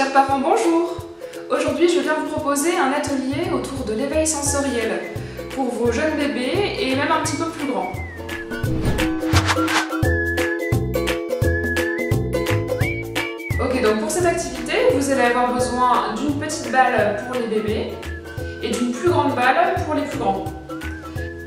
Chers parents, bonjour! Aujourd'hui, je viens vous proposer un atelier autour de l'éveil sensoriel pour vos jeunes bébés et même un petit peu plus grands. Ok, donc pour cette activité, vous allez avoir besoin d'une petite balle pour les bébés et d'une plus grande balle pour les plus grands.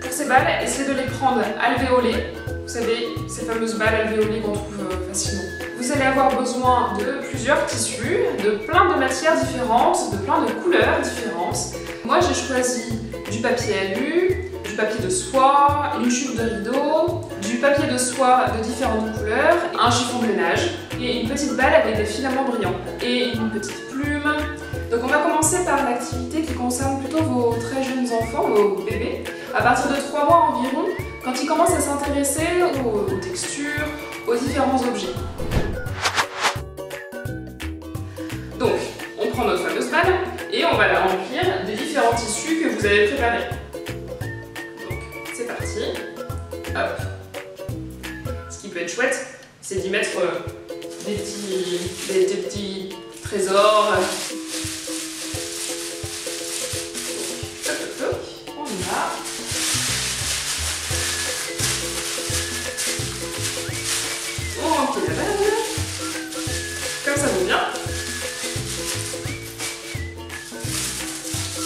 Pour ces balles, essayez de les prendre alvéolées. Vous savez, ces fameuses balles alvéolées qu'on trouve facilement. Vous allez avoir besoin de plusieurs tissus, de plein de matières différentes, de plein de couleurs différentes. Moi, j'ai choisi du papier alu, du papier de soie, une chute de rideau, du papier de soie de différentes couleurs, un chiffon de ménage et une petite balle avec des filaments brillants et une petite plume. Donc on va commencer par l'activité qui concerne plutôt vos très jeunes enfants, vos bébés, à partir de 3 mois environ, quand ils commencent à s'intéresser aux textures, aux différents objets. Donc, on prend notre fameuse balle et on va la remplir des différents tissus que vous avez préparés. Donc, c'est parti. Hop. Ce qui peut être chouette, c'est d'y mettre des petits trésors. Toc, toc, toc. On y va. On remplit la balle. Comme ça vaut bien.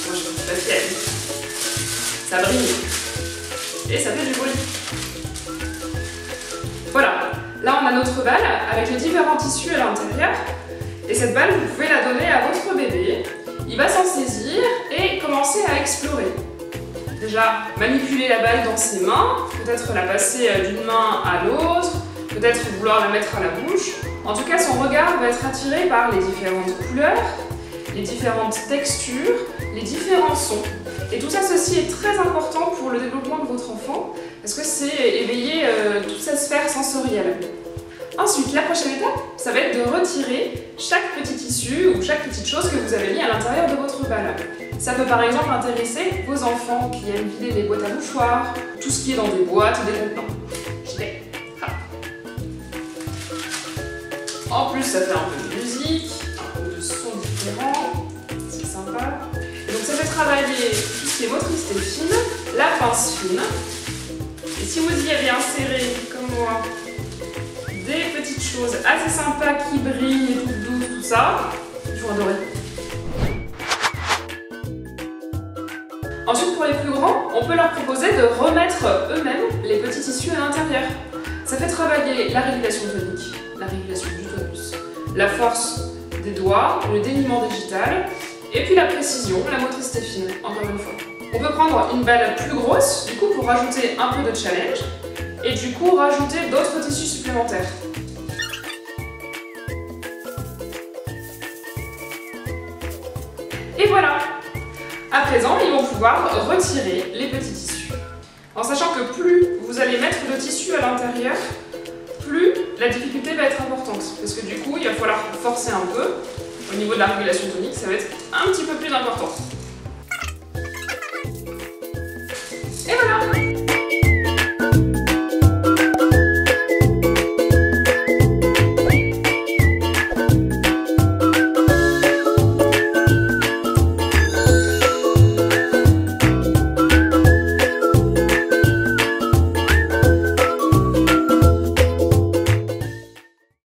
Moi je fais papier à vie. Ça brille. Et ça fait du bruit. Voilà. Là on a notre balle avec les différents tissus à l'intérieur. Et cette balle, vous pouvez la donner à votre bébé. Il va s'en saisir et commencer à explorer. Déjà, manipuler la balle dans ses mains, peut-être la passer d'une main à l'autre, peut-être vouloir la mettre à la bouche. En tout cas, son regard va être attiré par les différentes couleurs, les différentes textures, les différents sons. Et tout ça, ceci est très important pour le développement de votre enfant, parce que c'est éveiller toute sa sphère sensorielle. Ensuite, la prochaine étape, ça va être de retirer chaque petit tissu ou chaque petite chose que vous avez mis à l'intérieur de votre balle. Ça peut par exemple intéresser vos enfants qui aiment vider les boîtes à mouchoirs, tout ce qui est dans des boîtes, des contenants. En plus, ça fait un peu de musique, un peu de sons différents, c'est sympa. Et donc ça fait travailler tout ce qui est motricité fine, la pince fine. Et si vous y avez inséré, comme moi, des petites choses assez sympas qui brillent et toutes douces, tout ça, ils vont adorer. Ensuite, pour les plus grands, on peut leur proposer de remettre eux-mêmes les petits tissus à l'intérieur. Ça fait travailler la régulation tonique, la régulation du tonus, la force des doigts, le déliement digital, et puis la précision, la motricité fine, encore une fois. On peut prendre une balle plus grosse, du coup, pour rajouter un peu de challenge, et du coup, rajouter d'autres tissus supplémentaires. Et voilà! À présent, ils vont pouvoir retirer les petits tissus. En sachant que plus vous allez mettre de tissu à l'intérieur, plus la difficulté va être importante. Parce que du coup, il va falloir forcer un peu. Au niveau de la régulation tonique, ça va être un petit peu plus important. Et voilà!